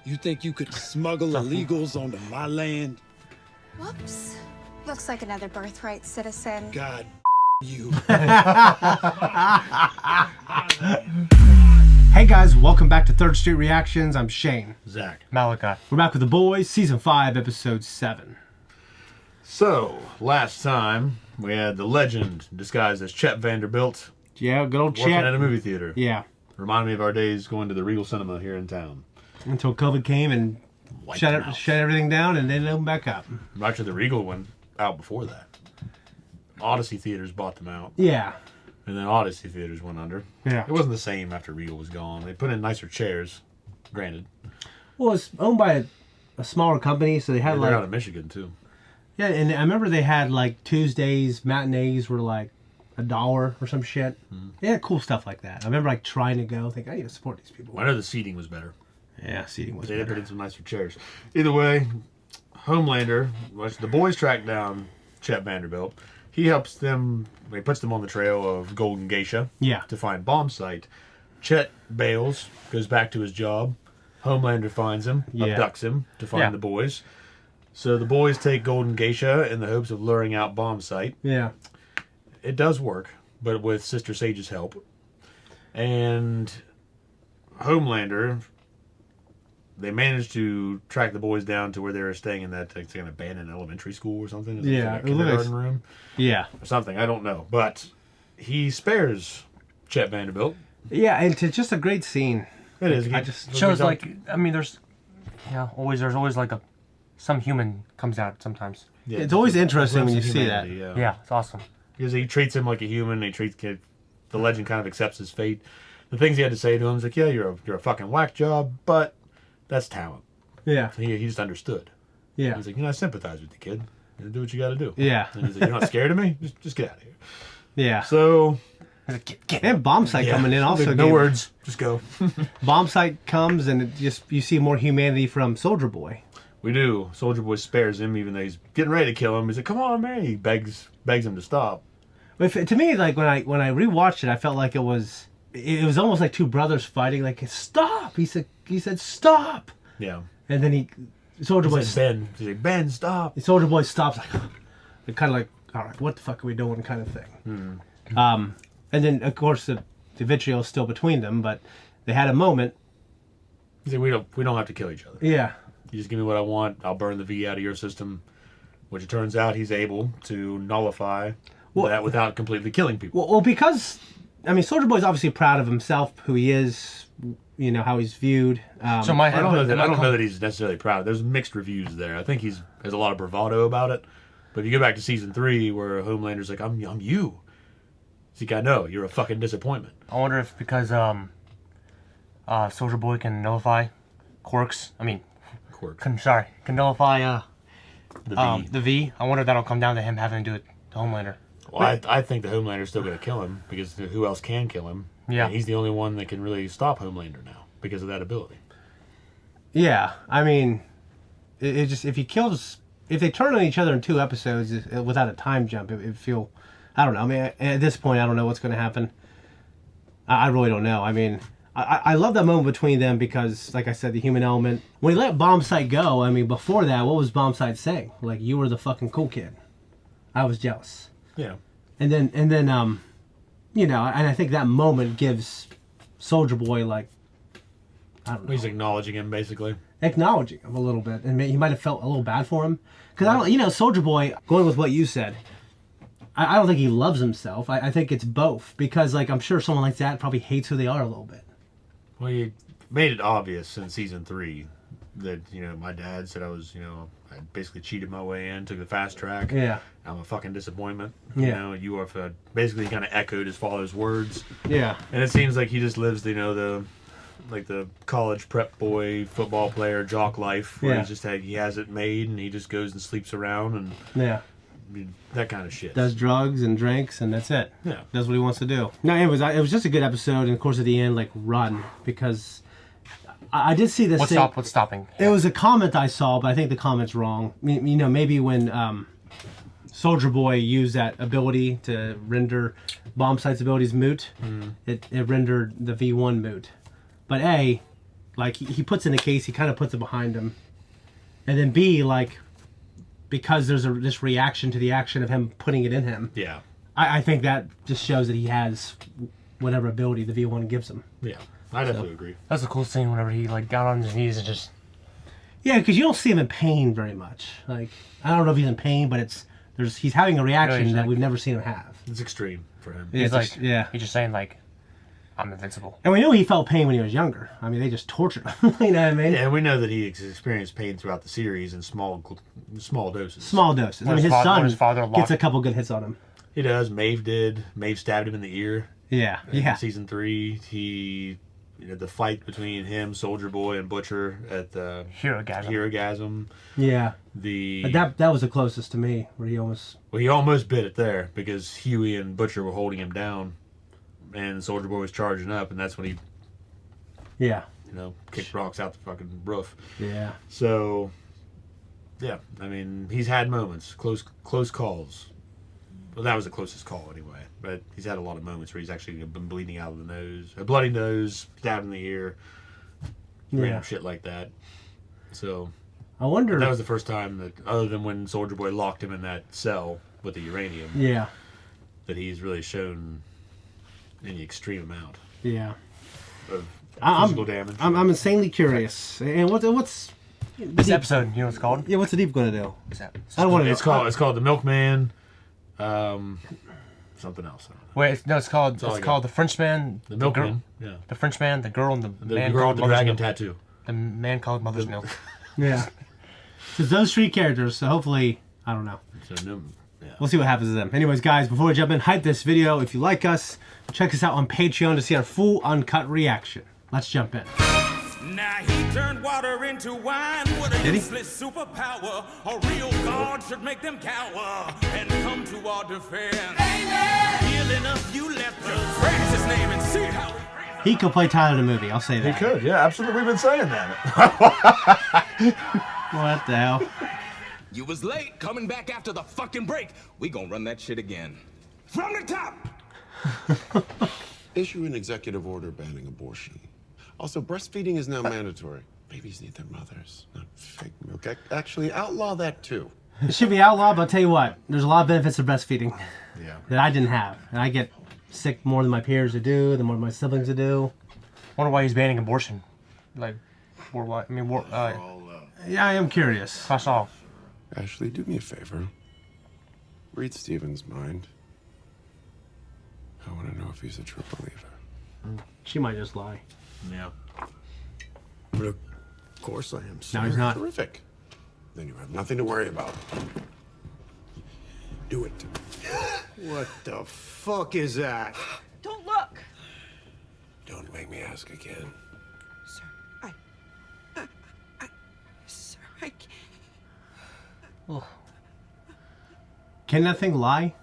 You think you could smuggle illegals onto my land? Whoops. Looks like another birthright citizen. God, you. Hey guys, welcome back to Third Street Reactions. I'm Shane. Zach. Malachi. We're back with The Boys, Season 5, Episode 7. So, last time, we had the legend disguised as Chet Vanderbilt Yeah, good old working Chet. at a movie theater. Yeah, Reminded me of our days going to the Regal Cinema here in town. until COVID came and Wiped shut them out. everything down and then opened back up. Actually, the Regal went out before that. Odyssey Theaters bought them out. Yeah, And then Odyssey Theaters went under. yeah. It wasn't the same after Regal was gone. They put in nicer chairs, granted. Well, it's owned by a smaller company, so they had They're out like... of Michigan, too. Yeah, and I remember they had like Tuesdays, matinees were like $1 or some shit. They had cool stuff like that. I remember like trying to go, think I need to support these people. I know the seating was better. Yeah, seating was They did put better. in some nicer chairs. Either way, Homelander, which the boys track down Chet Vanderbilt. He helps them, he puts them on the trail of Golden Geisha Yeah. to find bomb site. Chet bails, goes back to his job. Homelander finds him, Yeah. abducts him to find Yeah. the boys. So the boys take Golden Geisha in the hopes of luring out bomb site. Yeah. It does work, but with Sister Sage's help. And Homelander, they managed to track the boys down to where they were staying in that like, an abandoned elementary school or something. Is it Yeah, like a it looks- kindergarten room Yeah. or something. I don't know, but he spares Chet Vanderbilt. Yeah, and it's just a great scene. It is. I just Shows like, I mean, there's always like some human comes out sometimes. yeah, it's always interesting when glimpse you of see that. humanity, Yeah, it's awesome. Because he treats him like a human. He treats the legend kind of accepts his fate. The things he had to say to him is like, yeah, you're a fucking whack job, but that's talent. Yeah. He just understood. Yeah. He's like, I sympathize with you, kid. You do what you got to do. Yeah. And he's like, you're not scared of me? Just get out of here. Yeah. So, And Bomb Sight yeah. coming in also. Like, no gave- words. Just go. Bomb Sight comes and it just you see more humanity from Soldier Boy. We do. Soldier Boy spares him, even though he's getting ready to kill him. He's like, come on, man. He begs him to stop. To me, like when I rewatched it, I felt like it was almost like two brothers fighting. Like stop! He said stop, Yeah. and then Soldier He Boy said, Ben. He's like, Ben, stop. Soldier Boy stops like kind of like, all right, what the fuck are we doing, kind of thing. And then of course the vitriol is still between them, but they had a moment. He's like, we don't have to kill each other. Yeah. You just give me what I want. I'll burn the V out of your system. Which it turns out he's able to nullify that without completely killing people. Well, because I mean, Soldier Boy's obviously proud of himself, who he is, you know, how he's viewed. So my I don't know that he's necessarily proud. There's mixed reviews there. I think has a lot of bravado about it. But if you go back to season 3, where Homelander's like, I'm you. He's like, I know, you're a fucking disappointment. I wonder if because Soldier Boy can nullify quirks. I mean, Quirk. can nullify The V. the V. I wonder if that'll come down to him having to do it to Homelander. Well, I think the Homelander's still going to kill him, because who else can kill him? Yeah. And he's the only one that can really stop Homelander now, because of that ability. Yeah, I mean, it just if they turn on each other in 2 episodes without a time jump, it would feel, I don't know. I mean, at this point, I don't know what's going to happen. I really don't know. I mean, I love that moment between them because, like I said, the human element. When he let Bomb Sight go, I mean, before that, what was Bomb Sight saying? Like, you were the fucking cool kid. I was jealous. Yeah. And then, you know, and I think that moment gives Soldier Boy, like, I don't know, He's acknowledging him, basically. acknowledging him a little bit, and he might have felt a little bad for him. Because I don't, you know, Soldier Boy, going with what you said, I don't think he loves himself. I think it's both, because like I'm sure someone like that probably hates who they are a little bit. Well, he made it obvious in season 3 that, you know, my dad said I was, you know, I basically cheated my way in, took the fast track. Yeah. I'm a fucking disappointment. Yeah. You know, you are basically kind of echoed his father's words. Yeah. And it seems like he just lives, you know, the college prep boy, football player, jock life, where Yeah. he has it made, and he just goes and sleeps around and Yeah. that kind of shit. Does drugs and drinks, and that's it. Yeah. Does what he wants to do. No, it was just a good episode, and of course at the end, like, run, because I did see this thing. What's stopping? It was a comment I saw, but I think the comment's wrong. You know, maybe when Soldier Boy used that ability to render Bomb Sight's abilities moot, it rendered the V1 moot. But Like, he puts in a case, he kind of puts it behind him. And then B, like, because there's this reaction to the action of him putting it in him. Yeah. I think that just shows that he has whatever ability the V1 gives him. Yeah. I definitely agree. That's a cool scene whenever he like got on his knees and just. Yeah, because you don't see him in pain very much. Like, I don't know if he's in pain, but he's having a reaction he's that like- we've never seen him have. It's extreme for him. Yeah, He's it's like, yeah. He's just saying like, I'm invincible. And we know he felt pain when he was younger. I mean, they just tortured him. You know what I mean? Yeah, and we know that he experienced pain throughout the series in small doses. Small doses. I When mean, his his fa- when his son father gets locked- a couple good hits on him. He does. Maeve did. Maeve stabbed him in the ear. Yeah, In yeah. season 3, the fight between him, Soldier Boy, and Butcher at the Herogasm. Yeah. The That was the closest to me, where he almost... Well, he almost bit it there because Huey and Butcher were holding him down, and Soldier Boy was charging up, and that's when he, Yeah. kicked rocks out the fucking roof. Yeah. So, yeah, I mean, he's had moments, close calls. Well, that was the closest call anyway. But he's had a lot of moments where he's actually been bleeding out of the nose, a bloody nose, stabbed in the ear, random shit like that. So I wonder... that was the first time that, other than when Soldier Boy locked him in that cell with the uranium, Yeah. that he's really shown any extreme amount Yeah. of I'm- physical damage. I'm insanely curious. And what's... This episode, you know what it's called? Yeah, what's the Deep going to do? What's that? I don't want to... It's called The Milkman. Something else. I don't know. Wait, it's called all I it's called got. the Frenchman, The girl, Milkman. Yeah. the Frenchman, the girl, and the The man girl called with the Mother's dragon Milk. tattoo. The man called Mother's Milk. Yeah. So those 3 characters, so hopefully... I don't know. So, yeah. We'll see what happens to them. Anyways, guys, before we jump in, hype this video. If you like us, check us out on Patreon to see our full uncut reaction. Let's jump in. Now he turned water into wine with a Did he? useless superpower. A real god should make them cower and come to our defense. Healing a few lepers. Praise his name and see how He could play Tyler the movie, I'll say that. could, yeah, absolutely. We've been saying that. What the hell? You was late coming back after the fucking break. We gonna run that shit again. From the top! Issue an executive order banning abortion. Also, breastfeeding is now mandatory. Babies need their mothers, not fake milk. Actually, outlaw that too. It should be outlawed, but I'll tell you what, there's a lot of benefits to breastfeeding Yeah. that I didn't have. And I get sick more than my peers would do, than more than my siblings would do. Wonder why he's banning abortion, like, or what? I mean, Yeah, I am curious. across all. Ashley, do me a favor. Read Steven's mind. I want to know if he's a true believer. She might just lie. Yeah. But of course I am, sir. No, he's not. Terrific. Then you have nothing to worry about. Do it. What the fuck is that? Don't look! Don't make me ask again. Sir, Sir, I can't. Can that thing lie?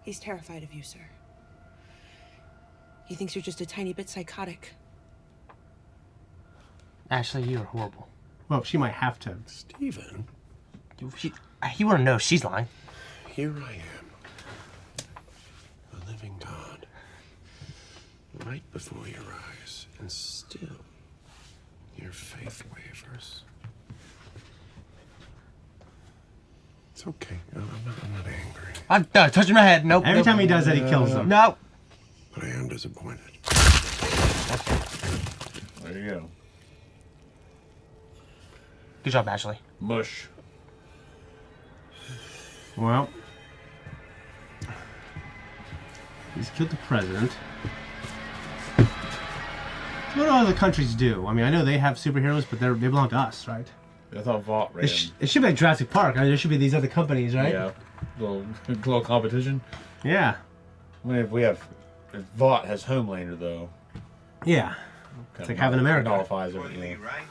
He's terrified of you, sir. He thinks you're just a tiny bit psychotic. Ashley, you are horrible. Well, she might have to. Steven, He wouldn't know she's lying. here I am. The living God. Right before your eyes. And still, your faith wavers. It's okay. I'm not angry. I'm touching my head. Nope. Every nope. time he does that, he kills them. No. But I am disappointed. There you go. Good job, Ashley. Mush. Well, he's killed the president. What do other countries do? I mean, I know they have superheroes, but they belong to us, right? I thought Vought ran. It should be like Jurassic Park. I mean, there should be these other companies, right? Yeah. Little competition. Yeah. I mean, if Vought has Homelander, though. Yeah. It's like having America. Nullifies everything. Right?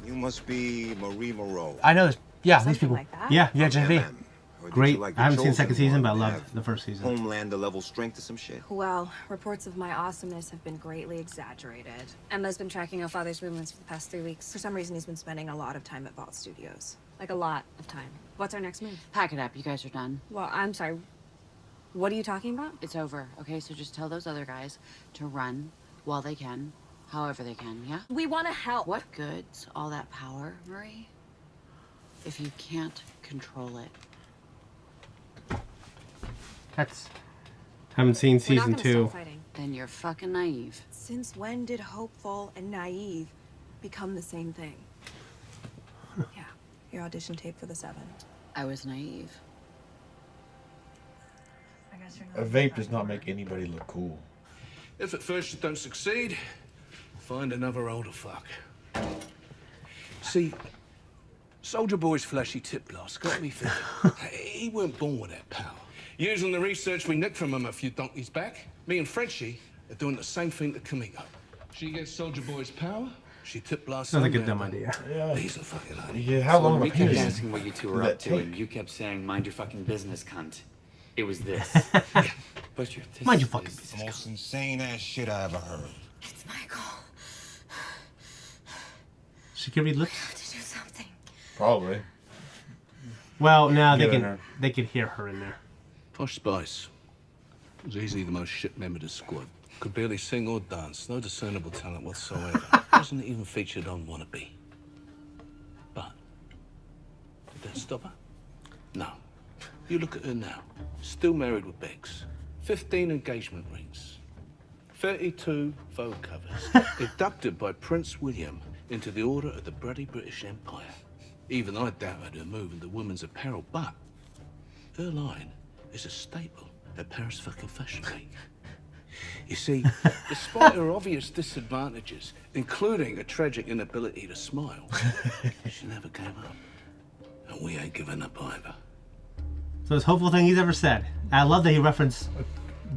You must be Marie Moreau. I know this. Yeah, these Something people. like that. Yeah. Yeah, Gen V. MM. Or did Great. you like I haven't seen the Chosen second season, but I one loved that the first season. have Homelander level strength or some shit? Well, reports of my awesomeness have been greatly exaggerated. Emma's been tracking our father's movements for the past 3 weeks. For some reason, he's been spending a lot of time at Vault Studios. Like a lot of time. What's our next move? Pack it up. You guys are done. Well, I'm sorry. What are you talking about? It's over. Okay, so just tell those other guys to run while they can, however they can, yeah? We want to help. What good's all that power, Marie, if you can't control it? That's... Haven't seen We're not season gonna 2. stop fighting. Then you're fucking naive. Since when did hopeful and naive become the same thing? Yeah, your audition tape for the 7. I was naive. I guess you're A vape does not make anybody look cool. If at first you don't succeed, find another older fuck. See, Soldier Boy's fleshy tip blast got me thinking. He weren't born with that power. Using the research we nicked from him a few donkeys back, me and Frenchie are doing the same thing to Kamiko. She gets Soldier Boy's power, she tip blasts. Sounds like a dumb idea. Yeah. He's a fucking idiot. Yeah, how long we of a kept penis asking what you two were did up that to, and take? you kept saying, "Mind your fucking business, cunt." It was this. But your Mind your fucking It's the most insane ass shit I ever heard. It's Michael. She could read lips. To do something. Probably. Well, now Get in they there. can hear her in there. Posh Spice was easily the most shit member of the squad. Could barely sing or dance, no discernible talent whatsoever. Wasn't even featured on Wannabe. But did that stop her? No. You look at her now, still married with Beggs, 15 engagement rings, 32 Vogue covers, inducted by Prince William into the Order of the Bloody British Empire. Even I doubted her move into women's apparel, but her line is a staple at Paris fucking Fashion Week. You see, despite her obvious disadvantages, including a tragic inability to smile, she never gave up. And we ain't giving up either. So it's hopeful thing he's ever said. I love that he referenced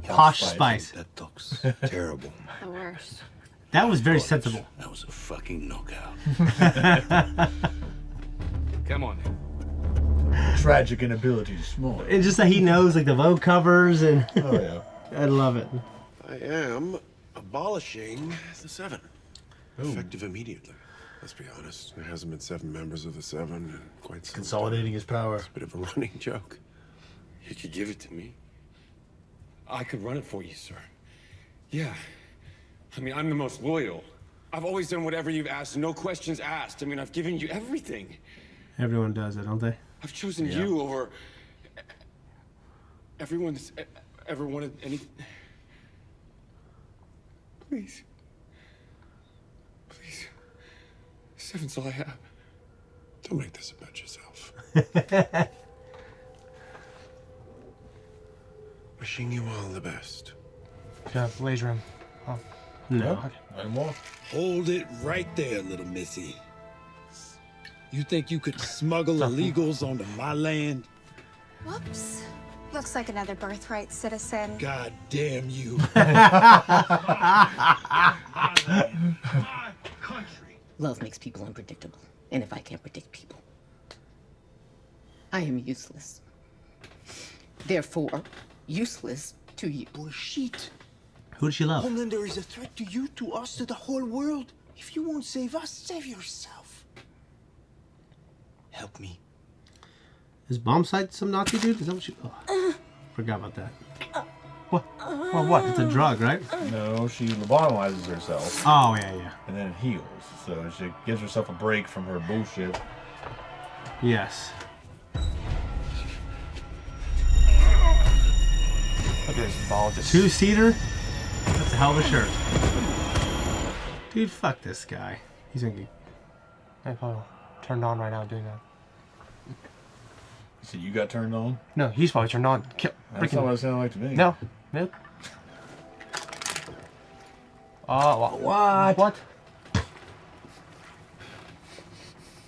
Posh Spice. That talks terrible. The worst. That was very sensible. That was a fucking knockout. Come on, then. Tragic inability to smile. And just that he knows like the Vogue covers and Oh yeah. I love it. I am abolishing the 7. Effective immediately. Let's be honest. There hasn't been 7 members of the 7 in quite some Consolidating his power. It's a bit of a running joke. You could give it to me. I could run it for you, sir. Yeah. I mean, I'm the most loyal. I've always done whatever you've asked, no questions asked. I mean, I've given you everything. Everyone does it, don't they? I've chosen you over everyone that's ever wanted anything. Please. Please. 7's all I have. Don't make this about yourself. Wishing you all the best. Yeah, laser him. Oh. No. No more. Hold it right there, little missy. You think you could smuggle illegals onto my land? Whoops. Looks like another birthright citizen. God damn you. Love makes people unpredictable. And if I can't predict people, I am useless. Therefore, useless to you. Bullshit. Who does she love? Homelander is a threat to you, to us, to the whole world. If you won't save us, save yourself. Help me. Is Bomb Sight some Nazi dude? Is that what she... Oh, forgot about that. What? Well, what? It's a drug, right? No, she lobotomizes herself. Oh, yeah. And then it heals. So she gives herself a break from her bullshit. Yes. Look at this ball. Just 2-seater? That's a hell of a shirt. Dude, fuck this guy. He's gonna get... I probably turned on right now doing that. So you got turned on? No, he's probably turned on. That's not what it sounded like to me. No. Nope. Oh, what?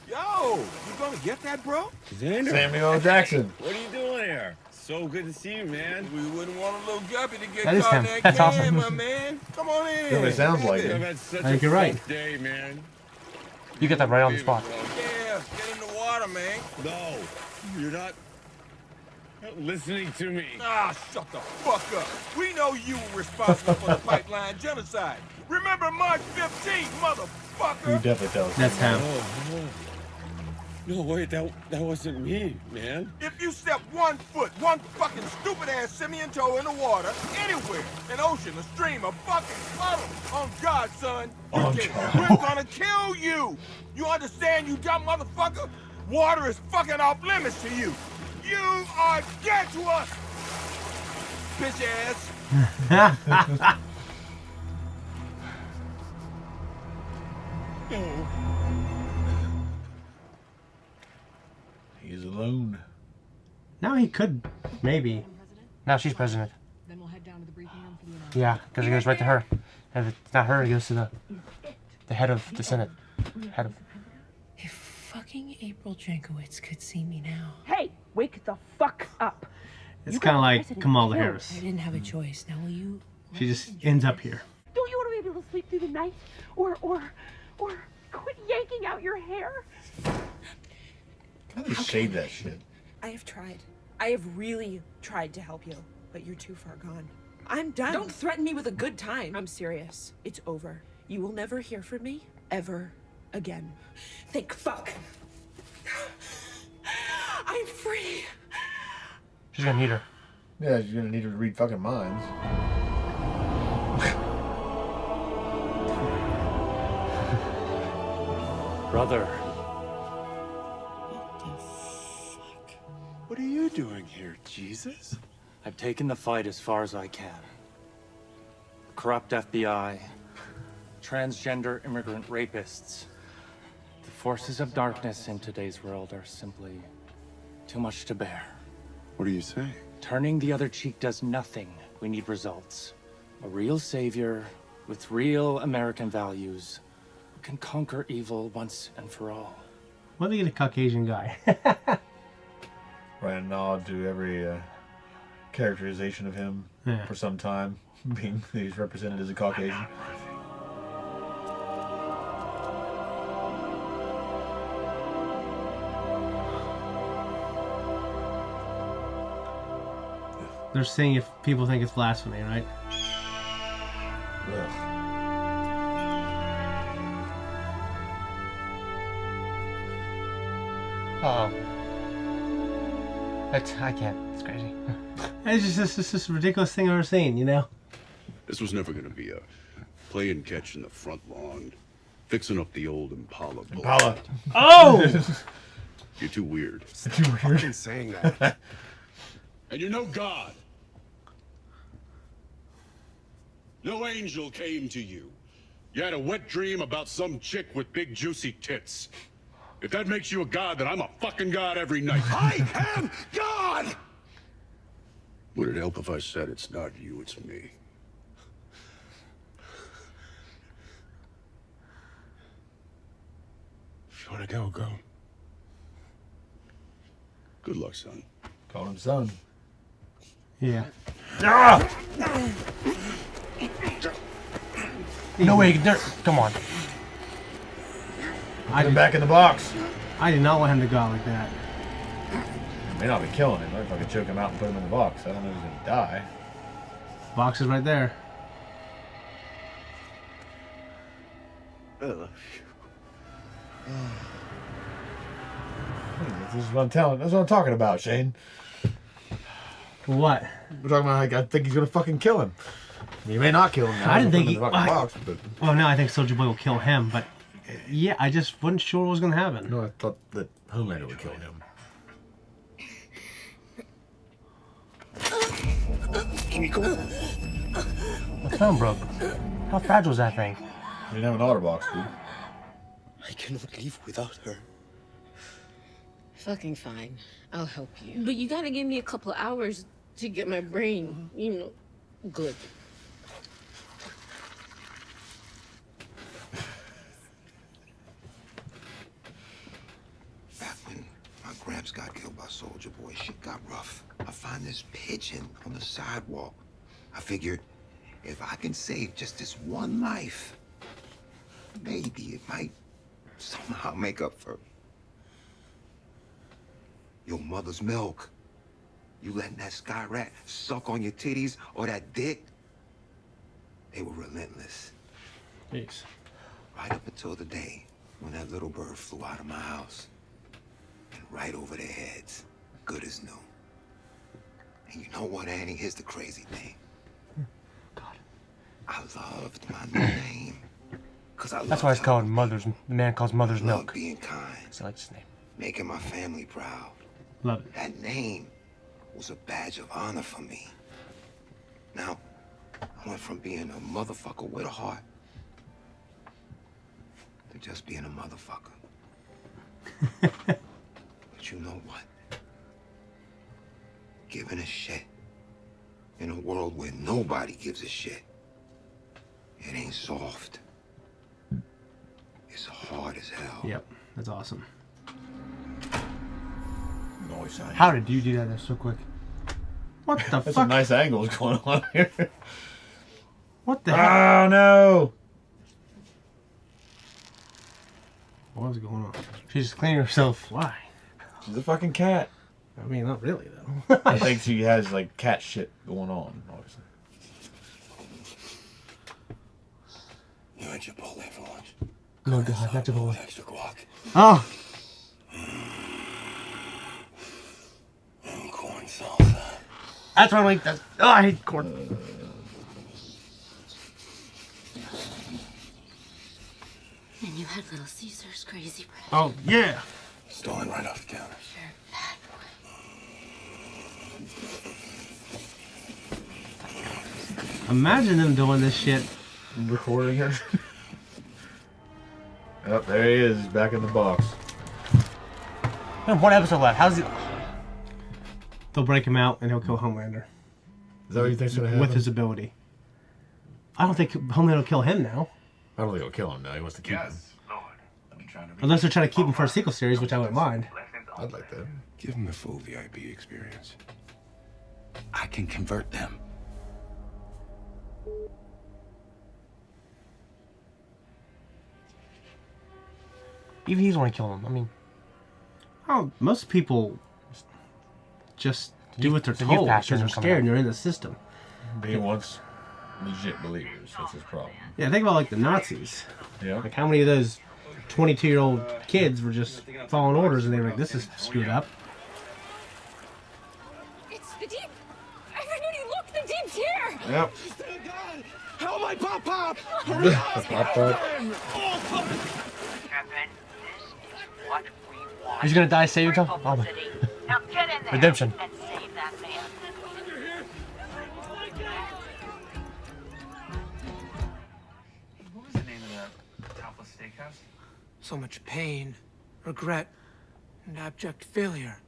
Yo, you gonna get that, bro? Samuel L. Jackson. What are you doing here? So good to see you, man. We wouldn't want a little guppy to get That is caught him. in that That's can, awesome. my man. Come on in. No, it sounds like I've it. had such I think a you're right. fun day, man. You get that right on the spot. Yeah, get in the water, man. No, you're not listening to me. Ah, shut the fuck up. We know you were responsible for the pipeline genocide. Remember March 15th, You motherfucker? definitely tell us. That's him. No, wait, that wasn't me, man. If you step 1 foot, one fucking stupid ass simian toe in the water, anywhere, an ocean, a stream, a fucking puddle, on God, son, we're gonna kill you. You understand, you dumb motherfucker? Water is fucking off limits to you. You are dead to us, bitch ass. He's alone. Now he could, maybe. Now she's president. Then we'll head down to the briefing room for the announcement. Yeah, because it goes right to her. And if it's not her, it goes to the head of the Senate. Head of. If fucking April Jankowicz could see me now. Hey, wake the fuck up. It's kind of like Kamala Harris. I didn't have a choice. Now will you? She just ends up here. Don't you want to be able to sleep through the night? Or quit yanking out your hair? How do you shave that shit? I have tried. I have really tried to help you, but you're too far gone. I'm done. Don't threaten me with a good time. I'm serious. It's over. You will never hear from me ever again. Thank fuck. I'm free. She's gonna need her. Yeah, she's gonna need her to read fucking minds. Brother. What are you doing here, Jesus? I've taken the fight as far as I can. Corrupt FBI, transgender immigrant rapists. The forces of darkness in today's world are simply too much to bear. What are you saying? Turning the other cheek does nothing. We need results. A real savior with real American values who can conquer evil once and for all. Why do they get a Caucasian guy? Right, a nod to every characterization of him for some time, being that he's represented as a Caucasian. They're seeing if people think it's blasphemy, right? Ugh. Oh. I can't. It's crazy. It's just this ridiculous thing I've ever seen, you know? This was never going to be a play and catch in the front lawn, fixing up the old Impala bullet. Impala. Oh! You're too weird. Too weird. Fucking saying that. And you're no god. No angel came to you. You had a wet dream about some chick with big juicy tits. If that makes you a god, then I'm a fucking god every night. I am God! Would it help if I said it's not you, it's me? If you want to go, go. Good luck, son. Call him son. Yeah. Ah! No way, come on. Put him back in the box. I did not want him to go out like that. May not be killing him, but if I could choke him out and put him in the box, I don't know if he's gonna die. Box is right there. I love you. This is what I'm telling. That's what I'm talking about, Shane. What? We're talking about. Like, I think he's gonna fucking kill him. He may not kill him. Now. I didn't think he. Box, but... Well, no, I think Soldier Boy will kill him, but yeah, I just wasn't sure what was gonna happen. No, I thought that Homelander would kill him. Can you go? The phone broke. How fragile is that thing? You didn't have an otter box, dude. I cannot leave without her. Fucking fine. I'll help you. But you gotta give me a couple hours to get my brain, good. Back when my gramps got killed by Soldier Boy, shit got rough. I find this pigeon on the sidewalk. I figured if I can save just this one life, maybe it might somehow make up for your mother's milk. You letting that sky rat suck on your titties or that dick? They were relentless. Jeez. Right up until the day when that little bird flew out of my house. right over their heads, good as new. And you know what, Annie? Here's the crazy thing. God. I loved my new name. That's why it's called Mother's. The man calls Mother's Milk. Being kind. So I like his name. Making my family proud. Love it. That name was a badge of honor for me. Now, I went from being a motherfucker with a heart to just being a motherfucker. But you know what? Giving a shit in a world where nobody gives a shit, it ain't soft. It's hard as hell. Yep, that's awesome. Noise. How did you do that so quick? What the That's fuck? some nice angles going on here. What the hell? Oh no! What was going on? She's just cleaning herself. Why? She's a fucking cat. I mean, not really though. I think she has like cat shit going on, obviously. You had Chipotle for lunch. No, God, not Chipotle. Extra guac. Oh. And corn salsa. That's what I like. That's, oh, I hate corn. And you had Little Caesar's crazy bread. Oh, yeah. Stolen right off the counter. Imagine them doing this shit. Recording her. Oh, there he is. He's back in the box. Man, one episode left. How's he? They'll break him out and he'll kill Homelander. Is that what you think's gonna happen? With his ability. I don't think Homelander will kill him now. I don't think he'll kill him now. He wants to keep him. Unless they're trying to keep him for a sequel series, which I wouldn't mind. I'd like that. Give them the full VIP experience. I can convert them. Even he's want to kill him. I mean, Oh, most people just do what they're the youth told pastor because they're is coming scared out. and they're in the system. He wants legit believers. That's his problem. Yeah, think about like the Nazis. Yeah. Like how many of those 22-year-old kids were just following orders and they were like, this is screwed up. It's the Deep! Everybody look, the Deep's here! Yep. Help my pop pop! he's gonna die. Save your time. Oh my. Now get in there Redemption. and save that man. What was the name of the topless steakhouse? So much pain, regret, and abject failure.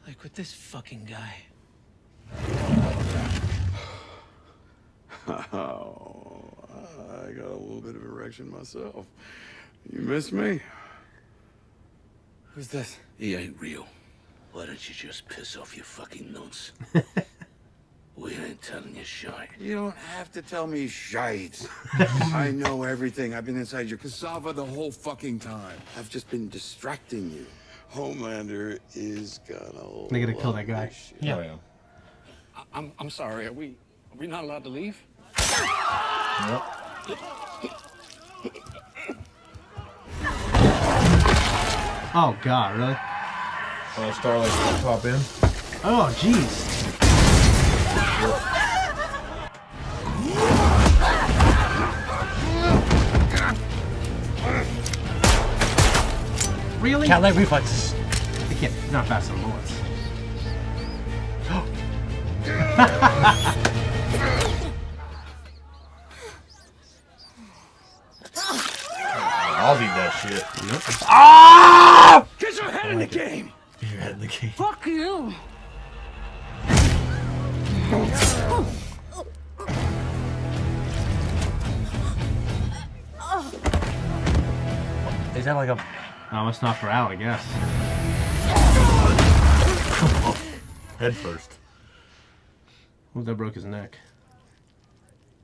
Like with this fucking guy. Oh, I got a little bit of erection myself. You miss me? Who's this? He ain't real. Why don't you just piss off your fucking nose? We ain't telling you shite. You don't have to tell me shite. I know everything. I've been inside your cassava the whole fucking time. I've just been distracting you. Homelander is gonna. They gotta kill that guy. Yeah. Oh, yeah. I'm sorry. Are we not allowed to leave? Yep. Oh God, really? Starlight's gonna pop in. Oh jeez. Really? Cat leg reflexes. They can't. Not fast on bullets. I'll eat that shit. Nope. Ah! Get your head in the game! Get your head in the game. Fuck you! Is that like a? Oh, let's knock her out, I guess. Head first. What if that broke his neck?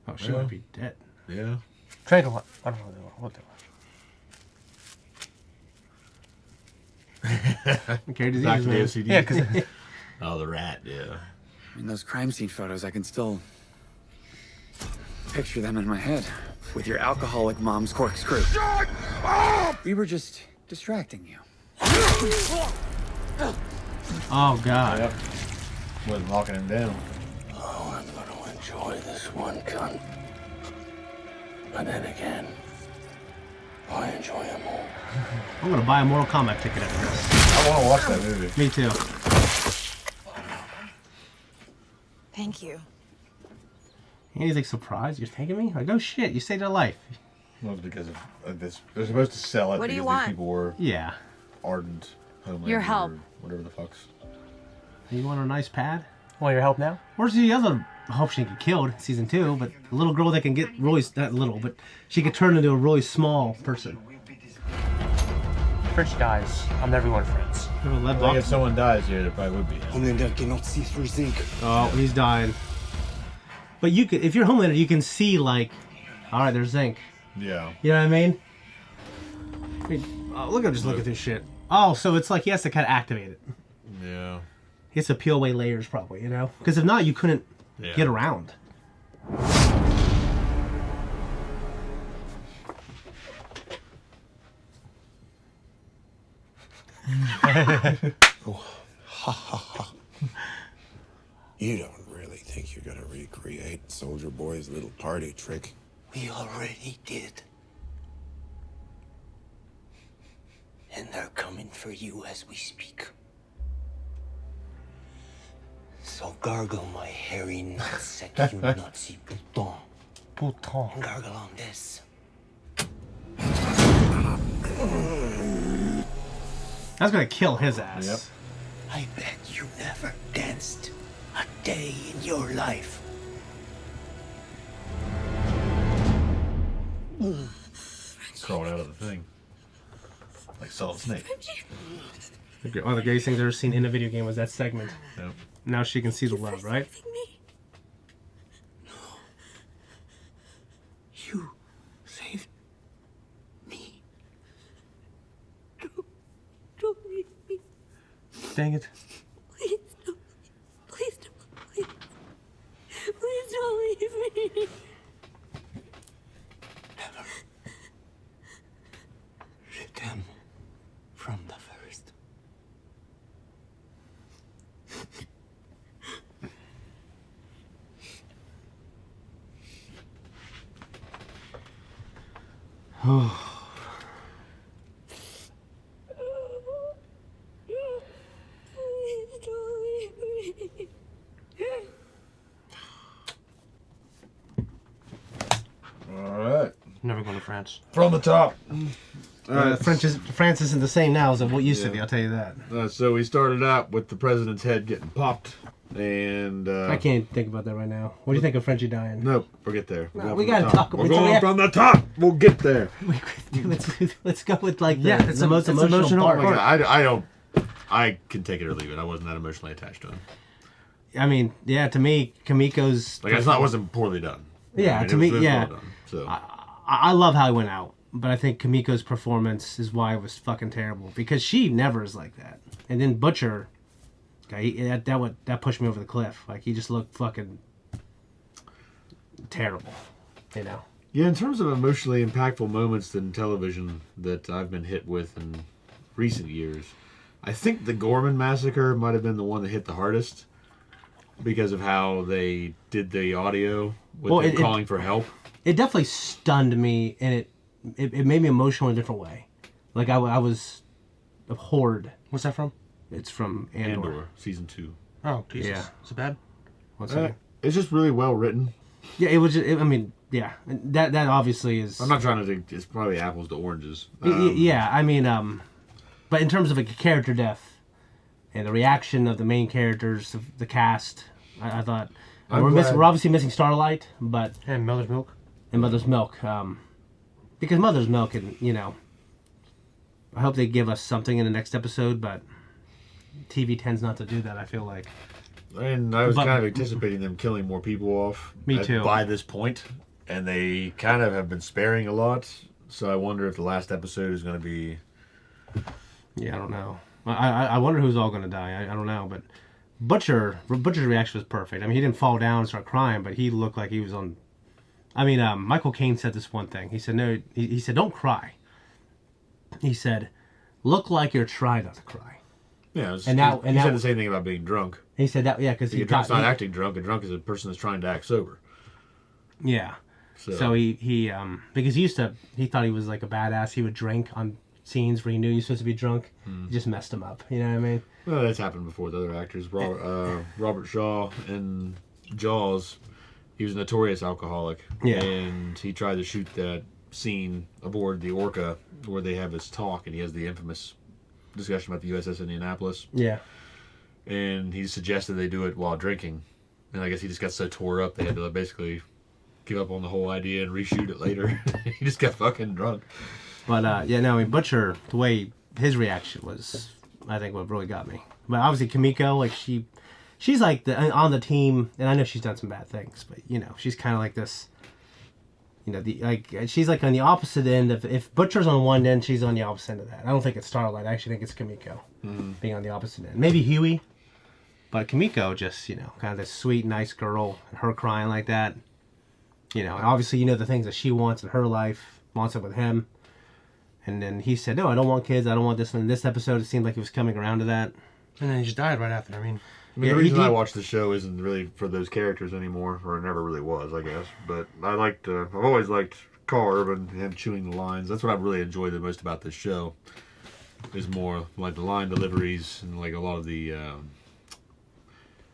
Oh, she Yeah. might be dead. Yeah. Trade what? I don't know what they were. Okay, disease, Dr. man. DFCD. Yeah, because Oh, the rat, yeah. In those crime scene photos, I can still picture them in my head. With your alcoholic mom's corkscrew. Shut up! We were just distracting you. Oh, God. Yep. Wasn't locking him down. Oh, I'm gonna enjoy this one gun. But then again, I enjoy them all. I'm going to buy a Mortal Kombat ticket after this. I want to watch that movie. Me too. Thank you. And he's like, surprised? You're thanking me? Like, no shit. You saved their life. Well, it's because of this. They're supposed to sell it What do because you these want? people were ardent Homelander. Your help. Or whatever the fuck's. You want a nice pad? Want your help now? Where's the other? I hope she can get killed in season 2, but the little girl that can get really, not little, but she could turn into a really small person. French dies. I'm never going French. I think if someone dies here, there probably would be. Homelander cannot see through zinc. Oh, he's dying. But you could, if you're Homelander, you can see like, all right, there's zinc. Yeah. You know what I mean? Look at this shit. Oh, so it's like he has to kind of activate it. Yeah. He has to peel away layers, probably. You know, because if not, you couldn't get around. Oh, ha ha ha. You don't really think you're gonna recreate Soldier Boy's little party trick? We already did. And they're coming for you as we speak. So gargle my hairy nutsack, you Nazi bouton. Bouton. And gargle on this. That's gonna kill his ass. Yep. I bet you never danced a day in your life. Crawled out of the thing. Like Solid Snake. One of the greatest things I've ever seen in a video game was that segment. Yep. Now she can see the love, right? You saved me. Don't leave me. Dang it. Please don't. Please don't. Please. Please don't leave me. Never. Je t'aime from the first. Oh. Please don't leave me. Alright. Never going to France. From the top. France isn't the same now as it used to be, I'll tell you that. So we started out with the president's head getting popped, and I can't think about that right now. What do you think of Frenchie dying? Nope, forget there. We're going we from gotta the talk. top. We're going from the top. We'll get there. Let's go with like the, it's the most emotional part. I don't. I can take it or leave it. I wasn't that emotionally attached to him. I mean, yeah, to me, Kamiko's Like I thought it wasn't poorly done. Yeah, I mean, to it me, was yeah. well done, so. I love how he went out, but I think Kamiko's performance is why it was fucking terrible because she never is like that. And then Butcher, that pushed me over the cliff. Like he just looked fucking terrible, you know. Yeah, in terms of emotionally impactful moments in television that I've been hit with in recent years, I think the Gorman massacre might have been the one that hit the hardest because of how they did the audio with them calling for help. It definitely stunned me, and it made me emotional in a different way. Like I was abhorred. What's that from? It's from Andor. Andor, season 2. Oh, Jesus. Yeah. Is it bad? It's just really well written. Yeah, it was. I mean, yeah, that obviously is. I'm not trying to think. It's probably apples to oranges. Yeah, I mean, but in terms of a character death and the reaction of the main characters, of the cast, I thought we're obviously missing Starlight, but and Mother's Milk. And Mother's Milk, because Mother's Milk, and I hope they give us something in the next episode, but TV tends not to do that. I feel like. And I was kind of anticipating them killing more people off. Me too. By this point, and they kind of have been sparing a lot. So I wonder if the last episode is going to be. Yeah, I don't know. I wonder who's all going to die. I don't know, but Butcher's reaction was perfect. I mean, he didn't fall down and start crying, but he looked like he was on. I mean, Michael Caine said this one thing. He said, "No." He said, "Don't cry." He said, "Look like you're trying not to cry." Yeah, he said the same thing about being drunk. He said that, yeah, because a drunk's not acting drunk. A drunk is a person that's trying to act sober. Yeah. So he because he thought he was like a badass. He would drink on scenes where he knew he was supposed to be drunk. He just messed him up. You know what I mean? Well, that's happened before with other actors. Robert Shaw in Jaws, he was a notorious alcoholic. Yeah. And he tried to shoot that scene aboard the Orca where they have this talk, and he has the infamous discussion about the USS Indianapolis. Yeah. And he suggested they do it while drinking. And I guess he just got so tore up they had to basically give up on the whole idea and reshoot it later. He just got fucking drunk. But yeah, no, I mean, Butcher, the way his reaction was, I think, what really got me. But obviously, Kimiko, like she's like on the team, and I know she's done some bad things, but you know, she's kind of like this. You know, she's like on the opposite end of, if Butcher's on one end, she's on the opposite end of that. I don't think it's Starlight. I actually think it's Kimiko being on the opposite end. Maybe Huey, but Kimiko just, you know, kind of this sweet, nice girl, and her crying like that. You know, and obviously, you know, the things that she wants in her life, wants it with him. And then he said, no, I don't want kids. I don't want this. And in this episode, it seemed like he was coming around to that. And then he just died right after. I mean, the reason I watch the show isn't really for those characters anymore, or it never really was, I guess. But I've always liked Carb and him chewing the lines. That's what I really enjoy the most about this show. Is more like the line deliveries and like a lot of the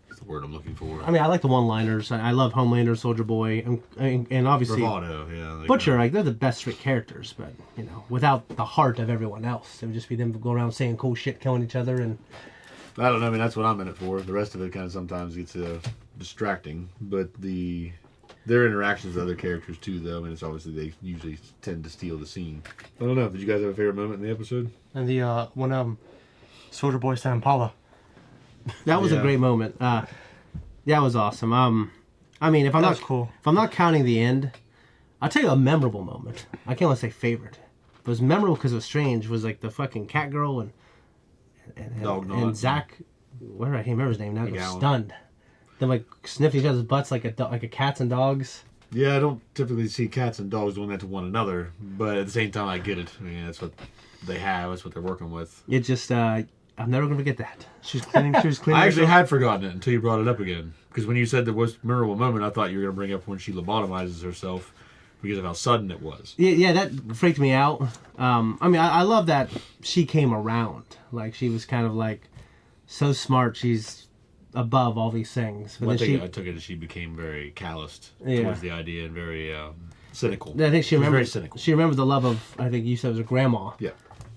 what's the word I'm looking for? I mean, I like the one-liners. I love Homelander, Soldier Boy, and obviously Bravado. Yeah, Butcher. Like they're the best street characters, but you know, without the heart of everyone else, it would just be them go around saying cool shit, killing each other, and. I don't know. I mean, that's what I'm in it for. The rest of it kind of sometimes gets distracting. But their interactions with other characters too, though. I mean, it's obviously they usually tend to steal the scene. I don't know. Did you guys have a favorite moment in the episode? And the when Soldier Boy said Impala. That was a great moment. That was awesome. I mean, if I'm not counting the end, I'll tell you a memorable moment. I can't want to say favorite. It was memorable because it was strange. Was like the fucking cat girl and Zach, where I can't remember his name now. Was stunned. Then like sniffing each other's butts like a cats and dogs. Yeah, I don't typically see cats and dogs doing that to one another, but at the same time, I get it. I mean, that's what they have. That's what they're working with. It just, I'm never gonna forget that. She was cleaning. I actually had forgotten it until you brought it up again. Because when you said there was a memorable moment, I thought you were gonna bring up when she lobotomizes herself because of how sudden it was. Yeah, that freaked me out. I mean, I love that she came around. Like, she was kind of like so smart. She's above all these things. But I took it as she became very calloused towards the idea and very cynical. I think she was remembered, very cynical. She remembered the love of, I think you said it was her grandma. Yeah.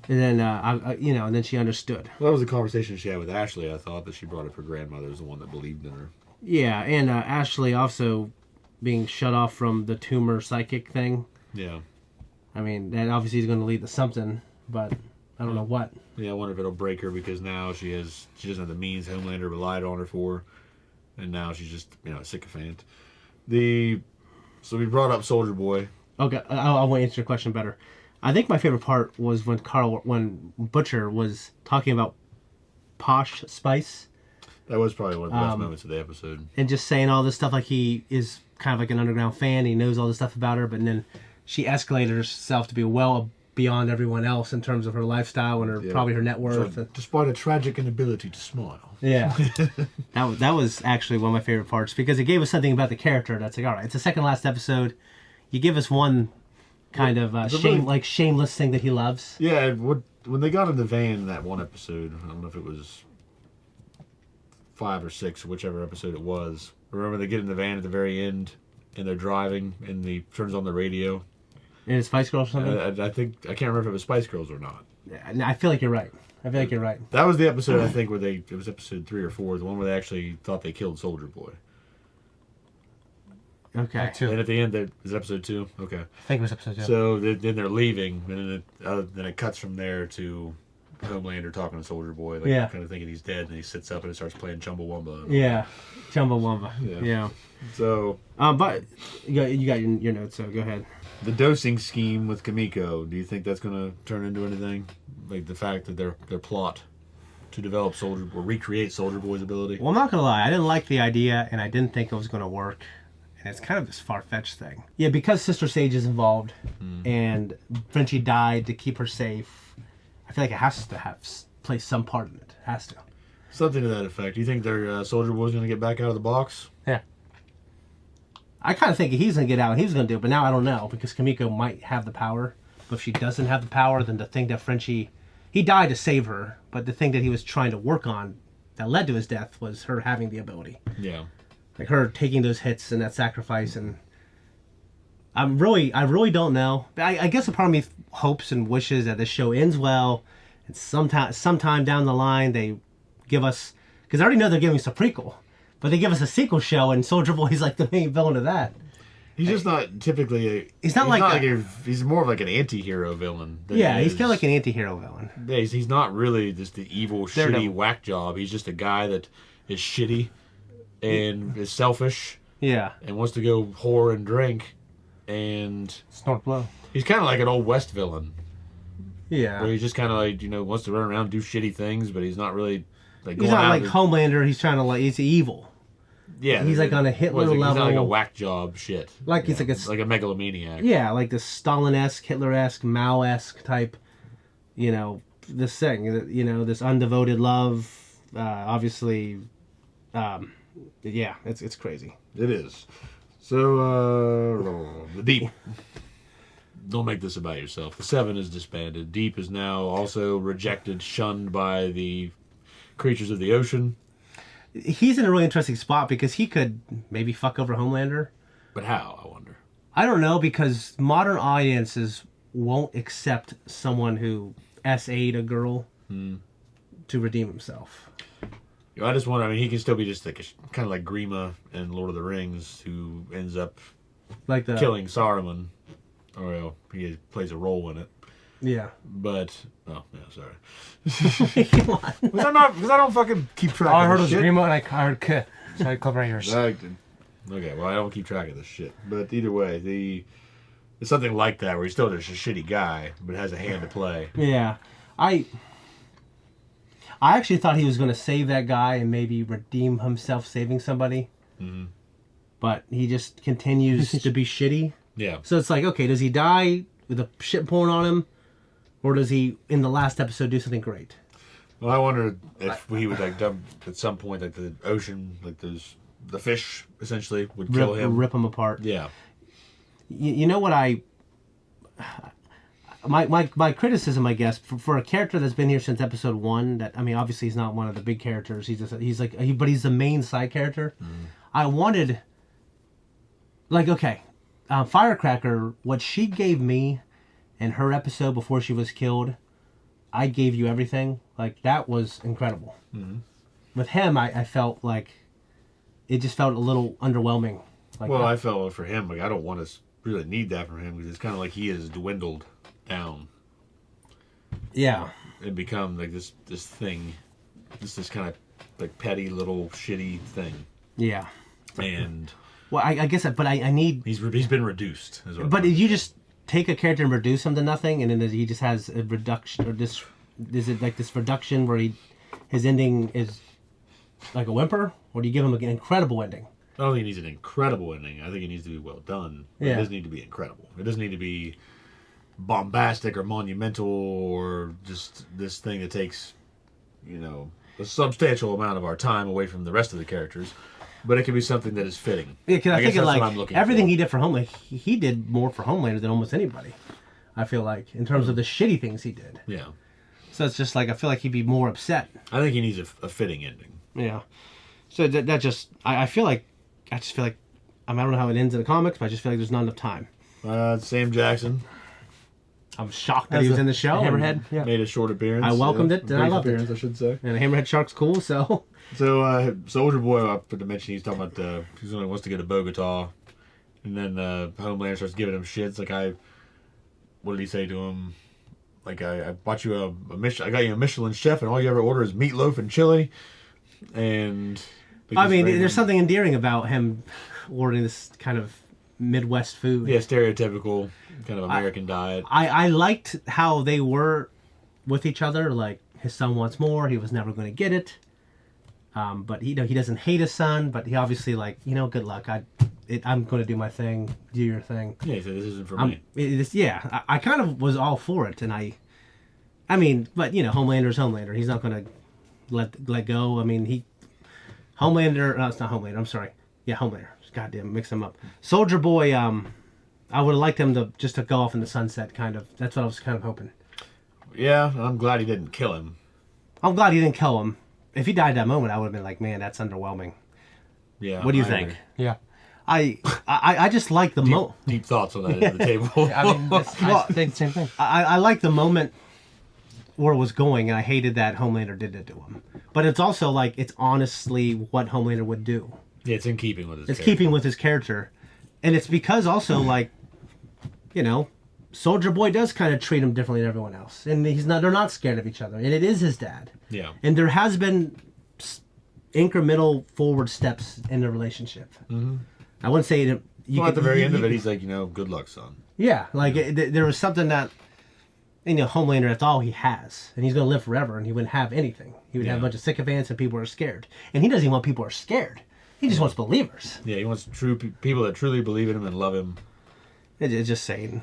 And then, and then she understood. Well, that was a conversation she had with Ashley. I thought that she brought up her grandmother as the one that believed in her. Yeah, and Ashley also being shut off from the tumor psychic thing. Yeah. I mean, that obviously is going to lead to something, but I don't know what. Yeah, I wonder if it'll break her because now she doesn't have the means Homelander relied on her for, and now she's just a sycophant. So we brought up Soldier Boy. Okay, I want to answer your question better. I think my favorite part was when Butcher was talking about Posh Spice. That was probably one of the best moments of the episode. And just saying all this stuff like he is kind of like an underground fan. He knows all this stuff about her, but then she escalated herself to be well beyond everyone else in terms of her lifestyle and probably her net worth. So, despite a tragic inability to smile. Yeah. that was actually one of my favorite parts because it gave us something about the character that's like, all right, it's the second last episode. You give us one kind of shameless thing that he loves. Yeah, when they got in the van in that one episode, I don't know if it was 5 or 6, whichever episode it was. Remember they get in the van at the very end and they're driving and he turns on the radio. And it's Spice Girls or something? I can't remember if it was Spice Girls or not. I feel like you're right. That was the episode, I think, where it was episode 3 or 4, the one where they actually thought they killed Soldier Boy. Okay. And at the end, is it episode 2? Okay. I think it was episode 2. So then they're leaving, and then it cuts from there to Homelander talking to Soldier Boy, kind of thinking he's dead, and he sits up and it starts playing Chumbawamba. Yeah, Chumbawamba. Yeah. So, but you got your notes, so go ahead. The dosing scheme with Kimiko, do you think that's going to turn into anything? Like the fact that their plot to develop Soldier or recreate Soldier Boy's ability? Well, I'm not going to lie. I didn't like the idea, and I didn't think it was going to work. And it's kind of this far-fetched thing. Yeah, because Sister Sage is involved, and Frenchie died to keep her safe, I feel like it has to play some part in it. Has to. Something to that effect. Do you think their Soldier Boy's going to get back out of the box? Yeah. I kind of think he's going to get out and he's going to do it, but now I don't know because Kimiko might have the power. But if she doesn't have the power, then the thing that Frenchie... He died to save her, but the thing that he was trying to work on that led to his death was her having the ability. Yeah. Like her taking those hits and that sacrifice, and I really don't know. I guess a part of me hopes and wishes that this show ends well, and sometime down the line they give us, because I already know they're giving us a prequel, but they give us a sequel show, and Soldier Boy's like the main villain of that. He's just not typically. He's more of like an anti-hero villain. Yeah, he's kind of like an anti-hero villain. Yeah, he's not really just the evil, shitty whack job. He's just a guy that is shitty and is selfish. Yeah, and wants to go whore and drink and snort blow. He's kind of like an old West villain. Yeah, where he's just kind of like wants to run around and do shitty things, but he's not really like. He's not like Homelander. He's trying to he's evil. Yeah, he's like on a Hitler level. He's not like a whack job shit. Like he's like a megalomaniac. Yeah, like this Stalin-esque, Hitler-esque, Mao-esque type. This thing. This undevoted love. Obviously, yeah, it's crazy. It is. So the Deep. Don't make this about yourself. The Seven is disbanded. Deep is now also rejected, shunned by the creatures of the ocean. He's in a really interesting spot because he could maybe fuck over Homelander. But how, I wonder? I don't know, because modern audiences won't accept someone who SA'd a girl to redeem himself. I just wonder, he can still be just like kind of like Grima in Lord of the Rings, who ends up like killing Saruman. Or he plays a role in it. Yeah. But, sorry. Because I don't fucking keep track of I heard it was shit. Grima and I heard K. So I cover yours. Okay, well, I don't keep track of this shit. But either way, it's something like that where he's still just a shitty guy, but has a hand to play. Yeah. I actually thought he was going to save that guy and maybe redeem himself saving somebody. Mm-hmm. But he just continues to be shitty. Yeah. So it's like, okay, does he die with the shit pouring on him? Or does he, in the last episode, do something great? Well, I wonder if he would dump at some point, like the ocean, like the fish essentially would kill him, rip him apart. Yeah. You know what my criticism, I guess, for a character that's been here since episode 1. That obviously he's not one of the big characters. But he's the main side character. Mm. I wanted, Firecracker, what she gave me in her episode before she was killed, I gave you everything. That was incredible. Mm-hmm. With him, I felt like it just felt a little underwhelming. I felt for him, I don't want to really need that from him because it's kind of like he has dwindled down. Yeah. And become this thing, this kind of petty little shitty thing. Yeah. And I guess, but I need. He's been reduced. But you just take a character and reduce him to nothing, and then he just has a reduction, or this reduction where his ending is like a whimper, or do you give him an incredible ending? I don't think he needs an incredible ending. I think it needs to be well done. Yeah. It doesn't need to be incredible. It doesn't need to be bombastic or monumental or just this thing that takes, a substantial amount of our time away from the rest of the characters. But it can be something that is fitting. Yeah, because I think that's what I'm looking everything for. he did for Homelander, he did more for Homelander than almost anybody. I feel like, in terms of the shitty things he did. Yeah. So it's just I feel like he'd be more upset. I think he needs a fitting ending. Yeah. So that just, I just feel like, I don't know how it ends in the comics, but I just feel like there's not enough time. Sam Jackson. I was shocked that he was in the show. Hammerhead made a short appearance. I welcomed it, and I loved it. I should say. And a Hammerhead shark's cool, so. So, Soldier Boy, I put to mention, he's talking about, he wants to go to Bogota. And then Homelander starts giving him shit. It's what did he say to him? I bought you I got you a Michelin chef, and all you ever order is meatloaf and chili. And there's something endearing about him ordering this kind of Midwest food. Yeah, stereotypical kind of American diet. I liked how they were with each other. His son wants more. He was never going to get it. But he doesn't hate his son. But he obviously good luck. I'm going to do my thing. Do your thing. Yeah, so this isn't for me. I kind of was all for it, and but Homelander's Homelander. He's not going to let go. I mean, Homelander. No, it's not Homelander. I'm sorry. Yeah, Homelander. Goddamn, mix them up. Soldier Boy. I would have liked him to go off in the sunset. Kind of. That's what I was kind of hoping. Yeah, I'm glad he didn't kill him. I'm glad he didn't kill him. If he died that moment, I would have been like, man, that's underwhelming. Yeah. What do you think? Agree. Yeah. I just like the deep thoughts on that end of the table. I mean, I think the same thing. I like the moment where it was going, and I hated that Homelander did it to him. But it's also like it's honestly what Homelander would do. Yeah, it's in keeping with his. It's keeping with his character, and it's because also like, Soldier Boy does kind of treat him differently than everyone else, and they're not scared of each other, and it is his dad. Yeah. And there has been incremental forward steps in the relationship. Mm-hmm. I wouldn't say that. At the very end of it, he's like, good luck, son. Yeah, like there was something that, Homelander, that's all he has, and he's gonna live forever, and he wouldn't have anything. He would have a bunch of sycophants, and people are scared, and he doesn't even want people who are scared. He just wants believers. Yeah, he wants people that truly believe in him and love him. It's just saying.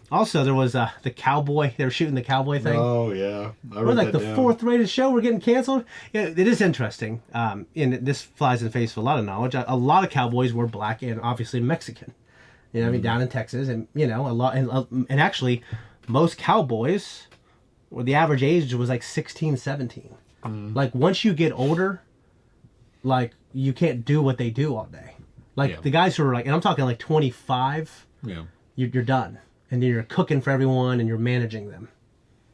Also, there was the cowboy. They were shooting the cowboy thing. Oh yeah, It was like the fourth rated show. We're getting canceled. Yeah, it is interesting. And this flies in the face of a lot of knowledge. A lot of cowboys were black and obviously Mexican. I mean, down in Texas, and a lot, and actually, most cowboys, the average age was like 16, 17. Like once you get older, like you can't do what they do all day. Like the guys who are like, and I'm talking like 25. Yeah. You're done, and then you're cooking for everyone, and you're managing them.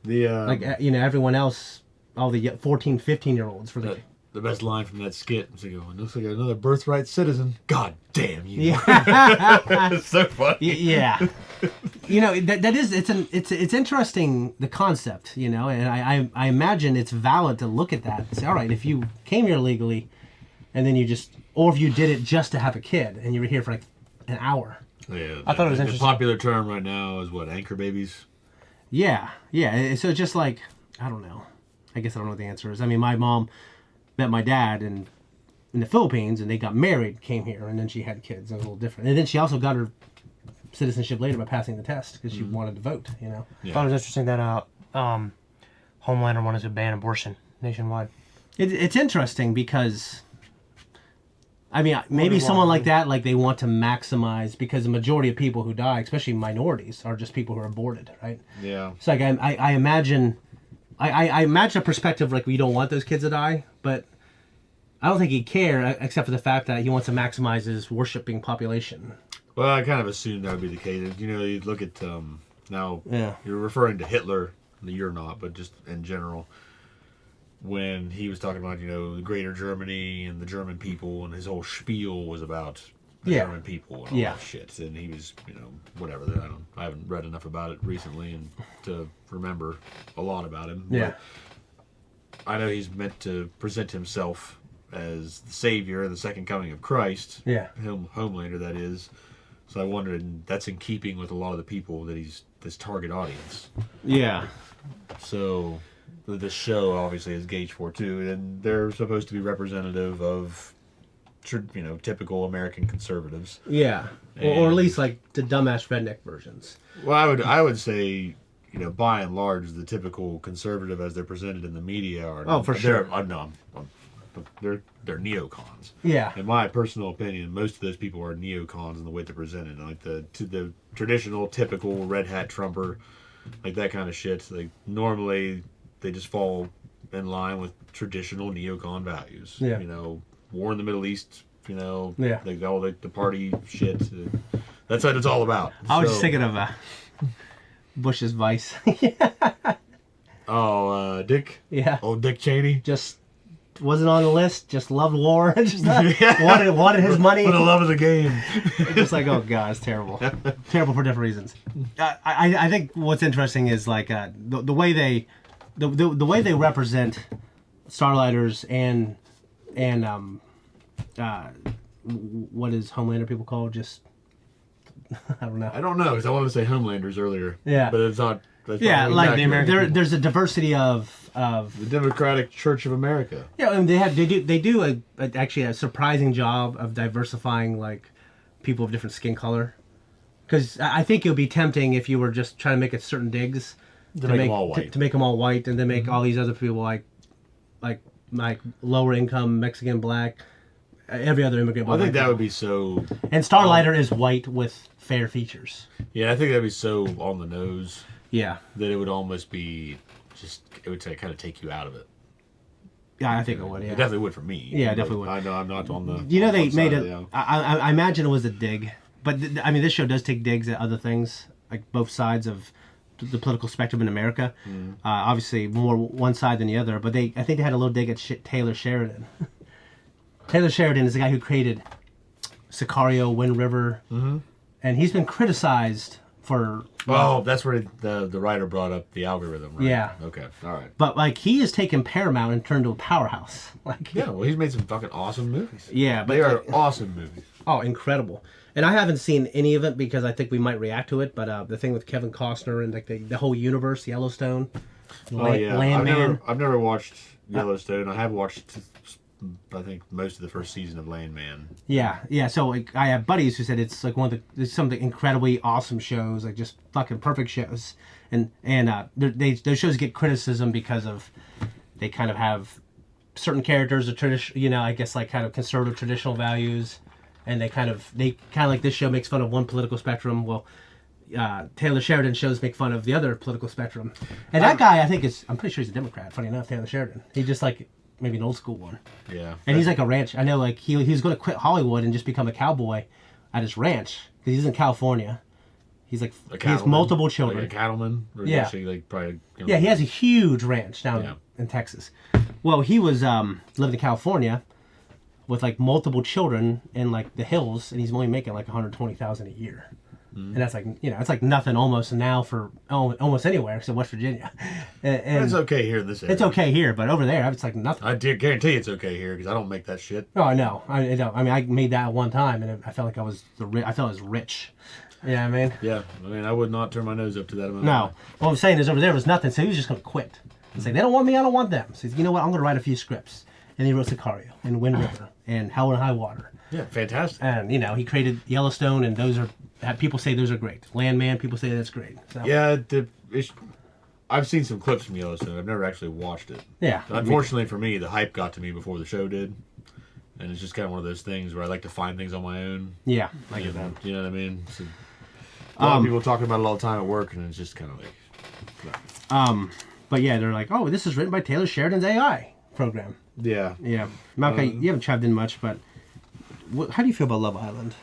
Everyone else, all the 14, 15-year-olds for the best line from that skit was, looks like another birthright citizen. God damn you! Yeah, it's so funny. Yeah, that is it's interesting, the concept, and I imagine it's valid to look at that and say, all right, if you came here legally, and then or if you did it just to have a kid, and you were here for like an hour. Yeah, I thought it was interesting. The popular term right now is what, anchor babies? Yeah. So just like, I don't know. I guess I don't know what the answer is. I mean, my mom met my dad in the Philippines, and they got married, came here, and then she had kids. It was a little different. And then she also got her citizenship later by passing the test because she wanted to vote. Yeah. I thought it was interesting that Homelander wanted to ban abortion nationwide. It's interesting because, I mean, maybe someone like that, like they want to maximize, because the majority of people who die, especially minorities, are just people who are aborted, right? Yeah. So like I imagine, I imagine a perspective like we don't want those kids to die, but I don't think he'd care except for the fact that he wants to maximize his worshipping population. Well, I kind of assumed that would be the case. You look at now. Yeah. You're referring to Hitler. You're not, but just in general. When he was talking about, the greater Germany and the German people, and his whole spiel was about the German people and all that shit. And he was, whatever. I haven't read enough about it recently and to remember a lot about him. Yeah. But I know he's meant to present himself as the savior and the second coming of Christ. Yeah. Homelander, that is. So I wondered, that's in keeping with a lot of the people that he's this target audience. Yeah. So the show obviously is gauged for too, and they're supposed to be representative of, typical American conservatives. Yeah, or at least like the dumbass redneck versions. Well, I would say, by and large, the typical conservative as they're presented in the media are. Oh, for sure. They're neocons. Yeah. In my personal opinion, most of those people are neocons in the way they're presented, like the traditional, typical red hat Trumper, like that kind of shit. Like normally. They just fall in line with traditional neocon values. Yeah. War in the Middle East, Yeah. Like all the party shit. That's what it's all about. I was just thinking of Bush's vice. Dick? Yeah. Oh, Dick Cheney? Just wasn't on the list, just loved war. Just wanted his money. For the love of the game. Just like, oh God, it's terrible. Terrible for different reasons. I think what's interesting is like the way they... The way they represent Starlighters and what is Homelander people called? Just I don't know. I don't know because I wanted to say Homelanders earlier. Yeah, but it's not. Yeah, like the American. There's a diversity of the Democratic Church of America. Yeah, and they do actually a surprising job of diversifying like people of different skin color. Because I think it would be tempting if you were just trying to make it certain digs. To make them all white. To make them all white, and then make all these other people like like lower income Mexican, black, every other immigrant. I think that would be so. And Starlighter is white with fair features. Yeah, I think that'd be so on the nose. Yeah. That it would almost be just. It would kind of take you out of it. Yeah, I think it would. Yeah, it definitely would for me. Yeah, it definitely would. I know I'm not on the. You know, they on made side, it. yeah. I imagine it was a dig, but I mean, this show does take digs at other things, like both sides of the political spectrum in America. Obviously, more one side than the other. But I think they had a little dig at Taylor Sheridan. Taylor Sheridan is the guy who created Sicario, Wind River, and he's been criticized for. Oh, that's where the writer brought up the algorithm, right? Yeah. Okay. All right. But like he has taken Paramount and turned to a powerhouse. Like yeah, well, he's made some fucking awesome movies. Yeah, but they are awesome movies. Oh, incredible! And I haven't seen any of it because I think we might react to it. But the thing with Kevin Costner and like the whole universe, Yellowstone, Landman. I've never watched Yellowstone. I have watched, I think, most of the first season of Landman. Yeah. So like, I have buddies who said it's like it's some of the incredibly awesome shows, like just fucking perfect shows. And those shows get criticism because of they kind of have certain characters, I guess like kind of conservative traditional values, and they kind of like this show makes fun of one political spectrum. Well, Taylor Sheridan shows make fun of the other political spectrum, and that guy I'm pretty sure he's a Democrat. Funny enough, Taylor Sheridan. He's just like maybe an old school one. Yeah. And he's like a ranch. I know, like he's going to quit Hollywood and just become a cowboy at his ranch because he's in California. He's like he has multiple children. Like a cattleman. Or yeah. Actually, like probably. Yeah, he has a huge ranch down in Texas. Well, he was living in California with like multiple children in like the hills, and he's only making like $120,000 a year. And that's like it's like nothing almost now for almost anywhere except West Virginia. And it's okay here in this area. It's okay here, but over there it's like nothing. I guarantee it's okay here because I don't make that shit. Oh no, I don't. I mean, I made that one time, and I felt like I was rich. Yeah, I mean. Yeah, I mean, I would not turn my nose up to that amount. No, what I'm saying is over there was nothing, so he was just going to quit. He's like, they don't want me, I don't want them. So he's like, you know what, I'm going to write a few scripts. And he wrote Sicario and Wind River and Hell and High Water. Yeah, fantastic. And he created Yellowstone, and those are people say those are great. Landman, people say that's great. So. Yeah, I've seen some clips from Yellowstone. I've never actually watched it. Yeah. Unfortunately for me, the hype got to me before the show did. And it's just kind of one of those things where I like to find things on my own. Yeah, I get that. You know what I mean? So, a lot of people talking about it all the time at work, and it's just kind of like... But yeah, they're like, oh, this is written by Taylor Sheridan's AI program. Yeah. Yeah. Malcolm, you haven't chimed in much, but how do you feel about Love Island?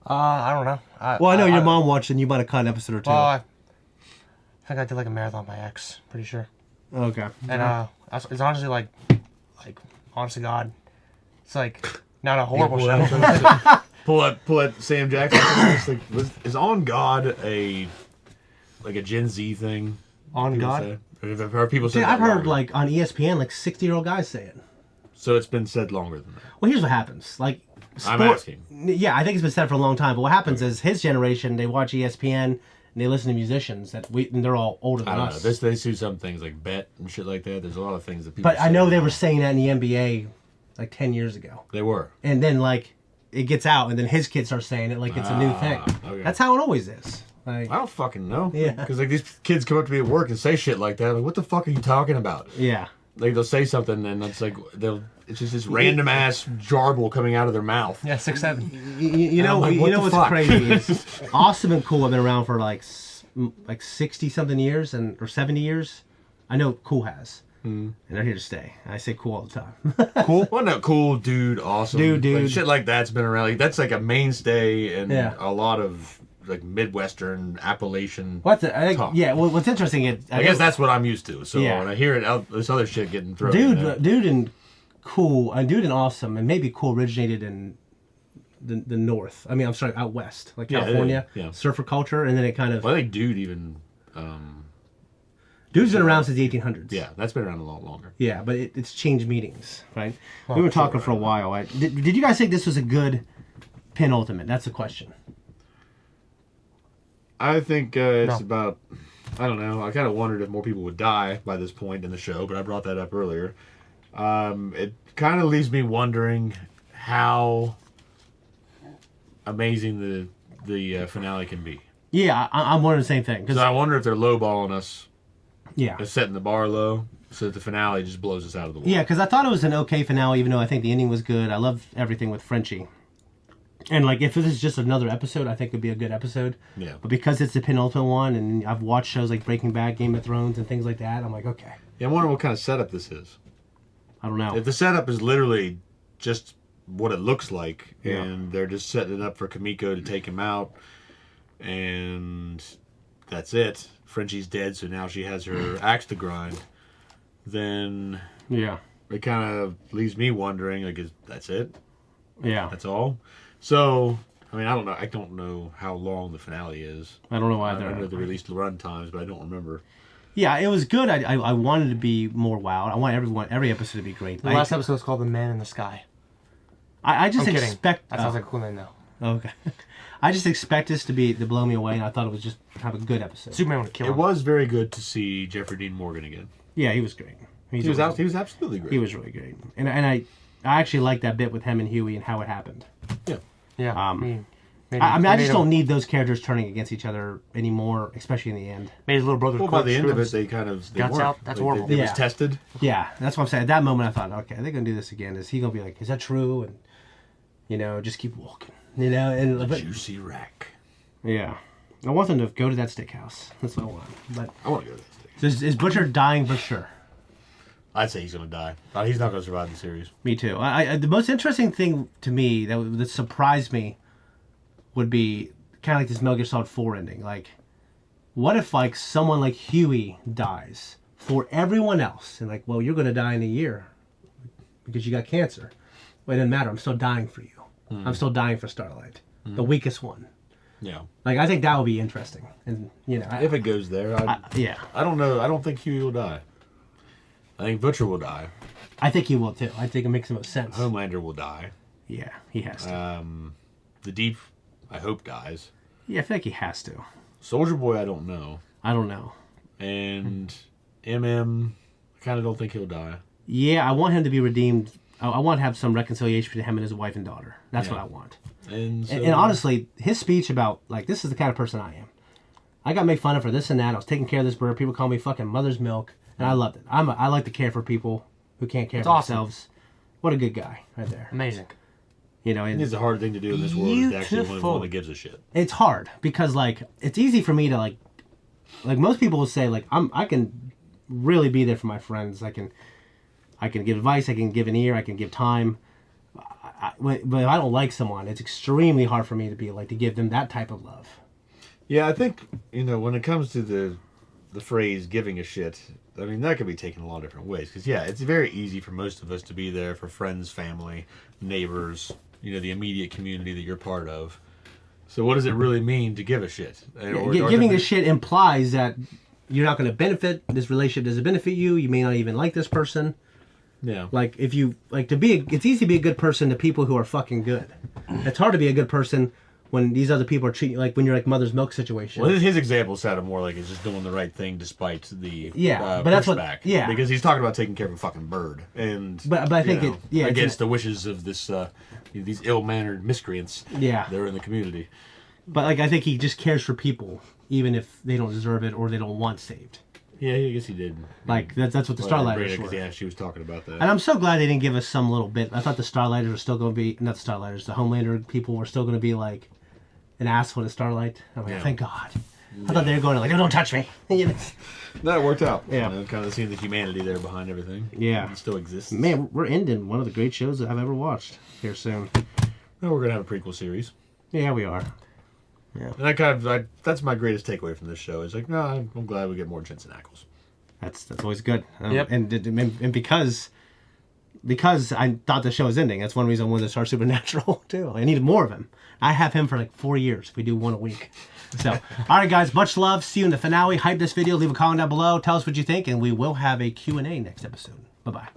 I don't know. I know your mom watched it, and you might have caught an episode or two. Well, I think I did like a marathon by ex, pretty sure. Okay. And it's honestly like honest to God, it's like not a horrible show. pull up Sam Jackson. Is On God a Gen Z thing? On God? I've heard people say. See, I've heard like on ESPN, like 60-year-old guys say it. So it's been said longer than that. Well, here's what happens. Like, I'm asking. Yeah, I think it's been said for a long time. But what happens is his generation, they watch ESPN and they listen to musicians and they're all older than us. They do some things like bet and shit like that. There's a lot of things that people. But I know they were saying that in the NBA like 10 years ago. They were. And then like it gets out, and then his kids start saying it like it's a new thing. Okay. That's how it always is. Like, I don't fucking know. Yeah. Because like these kids come up to me at work and say shit like that. Like, what the fuck are you talking about? Yeah. Like they'll say something and it's like it's just this random ass jarble coming out of their mouth. Yeah, 6'7". You know what's crazy is Awesome and Cool have been around for like 60 something years or 70 years. I know Cool has. And they're here to stay. I say Cool all the time. Cool? Well, no, Cool, dude, awesome. Dude. Like, shit like that's been around. Like, that's like a mainstay in Yeah. a lot of like Midwestern Appalachian talk. Yeah, well, what's interesting is I guess that's what I'm used to. So Yeah. when I hear it, this other shit getting thrown. Dude and Cool, and Dude and Awesome, and maybe Cool originated in the North. I mean, I'm sorry, out west, like California, surfer culture, and then it kind of. Well, I think Dude even. Dude's been around since the 1800s. Yeah, that's been around a lot longer. Yeah, but it's changed meetings, right? We were talking for a while. Did you guys think this was a good penultimate? That's the question. I think it's about. I don't know. I kind of wondered if more people would die by this point in the show, but I brought that up earlier. It kind of leaves me wondering how amazing the finale can be. Yeah, I'm wondering the same thing. Because I wonder if they're lowballing us. Yeah. They're setting the bar low. So that the finale just blows us out of the water. Yeah, because I thought it was an okay finale, even though I think the ending was good. I love everything with Frenchie. And, like, if this is just another episode, I think it would be a good episode. Yeah. But because it's the penultimate one, and I've watched shows like Breaking Bad, Game of Thrones, and things like that, I'm like, okay. Yeah, I wonder what kind of setup this is. I don't know. If the setup is literally just what it looks like, Yeah. and they're just setting it up for Kimiko to take him out, and that's it. Frenchie's dead, so now she has her axe to grind. Then yeah, it kind of leaves me wondering, like, that's it? Yeah. That's all? So, I mean, I don't know. I don't know how long the finale is. I don't know either. I know the released run times, but I don't remember. Yeah, it was good. I wanted to be more wild. I want every episode to be great. The last episode is called The Man in the Sky. I just I'm kidding. expect... That sounds like a cool name, though. Okay. I just expect this to blow me away, and I thought it was just have a good episode. Superman would kill him. It was very good to see Jeffrey Dean Morgan again. Yeah, he was great. He was absolutely great. He was really great. And I actually liked that bit with him and Huey and how it happened. Yeah. Yeah. I mean, I just don't need those characters turning against each other anymore, especially in the end. Made his little brother Well, by the end of it, they kind of... They guts weren't. out. That's Like, horrible. It was tested. Yeah, that's what I'm saying. At that moment, I thought, okay, they're going to do this again. Is he going to be like, is that true? And, just keep walking. And Juicy rack. Yeah. I want them to go to that steakhouse. That's what I want. But I want to go to that steakhouse. So is Butcher dying for sure? I'd say he's going to die. He's not going to survive the series. Me too. The most interesting thing to me that surprised me would be kind of like this Metal Gear Solid 4 ending. Like, what if like someone like Huey dies for everyone else, and like, well, you're going to die in a year because you got cancer. Well, it doesn't matter. I'm still dying for you. I'm still dying for Starlight, the weakest one. Yeah. Like, I think that would be interesting, and if it goes there, yeah. I don't know. I don't think Huey will die. I think Butcher will die. I think he will too. I think it makes the most sense. Homelander will die. Yeah, he has to. The Deep, I hope, dies. Yeah, I feel like he has to. Soldier Boy, I don't know. I don't know. And MM, I kind of don't think he'll die. Yeah, I want him to be redeemed. I want to have some reconciliation between him and his wife and daughter. That's what I want. And honestly, his speech about, like, this is the kind of person I am. I got made fun of for this and that. I was taking care of this bird. People call me fucking mother's milk. And I loved it. I like to care for people who can't care for themselves. What a good guy right there. Amazing. And it's a hard thing to do in this world is to actually want one that gives a shit. It's hard because, like, it's easy for me to, like most people will say, like, I can really be there for my friends. I can give advice. I can give an ear. I can give time. But if I don't like someone, it's extremely hard for me to be like to give them that type of love. Yeah, I think when it comes to the phrase "giving a shit," I mean that can be taken a lot of different ways. Because it's very easy for most of us to be there for friends, family, neighbors, the immediate community that you're part of. So what does it really mean to give a shit? Giving a shit implies that you're not going to benefit. This relationship doesn't benefit you. You may not even like this person. Yeah. Like, if you, like, it's easy to be a good person to people who are fucking good. It's hard to be a good person when these other people are treating you like when you're like mother's milk situation. Well, his example sounded more like he's just doing the right thing despite the but that's pushback. Because he's talking about taking care of a fucking bird. And, but I think against the wishes of these ill-mannered miscreants that are in the community. But, like, I think he just cares for people, even if they don't deserve it or they don't want saved. Yeah, I guess he did. Like, that's what the Starlighters were. Yeah, she was talking about that. And I'm so glad they didn't give us some little bit. I thought the Starlighters were still going to be, not the Starlighters, the Homelander people were still going to be, like, an asshole to Starlight. I'm like, thank God. I thought they were going to, like, oh, don't touch me. No, it worked out. Yeah. Kind of seeing the humanity there behind everything. Yeah. It still exists. Man, we're ending one of the great shows that I've ever watched here soon. No, we're going to have a prequel series. Yeah, we are. Yeah. And that's my greatest takeaway from this show is like, no, I'm glad we get more Jensen Ackles. That's always good. Yep. And because I thought the show was ending, that's one reason I wanted to start Supernatural too. I needed more of him. I have him for like 4 years if we do one a week. So, all right, guys, much love. See you in the finale. Hype this video. Leave a comment down below. Tell us what you think, and we will have a Q&A next episode. Bye-bye.